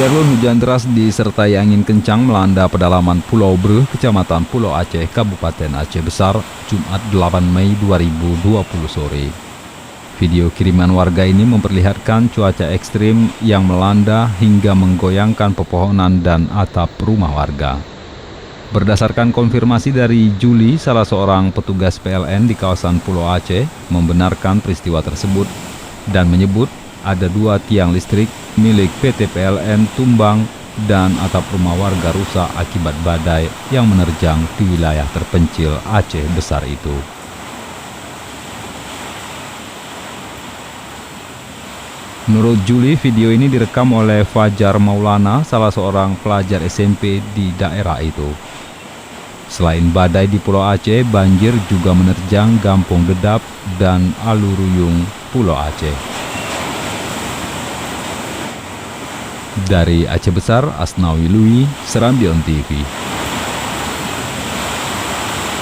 Sudarlun, hujan deras disertai angin kencang melanda pedalaman Pulau Breh, Kecamatan Pulau Aceh, Kabupaten Aceh Besar, Jumat 8 Mei 2020 sore. Video kiriman warga ini memperlihatkan cuaca ekstrim yang melanda hingga menggoyangkan pepohonan dan atap rumah warga. Berdasarkan konfirmasi dari Juli, salah seorang petugas PLN di kawasan Pulau Aceh, membenarkan peristiwa tersebut dan menyebut ada 2 tiang listrik milik PT PLN tumbang dan atap rumah warga rusak akibat badai yang menerjang di wilayah terpencil Aceh Besar itu. Menurut Juli, video ini direkam oleh Fajar Maulana, salah seorang pelajar SMP di daerah itu. Selain badai di Pulau Aceh, banjir juga menerjang Gampong Dedap dan Aluruyung, Pulau Aceh. Dari Aceh Besar, Asnawi Lui, Serambion TV.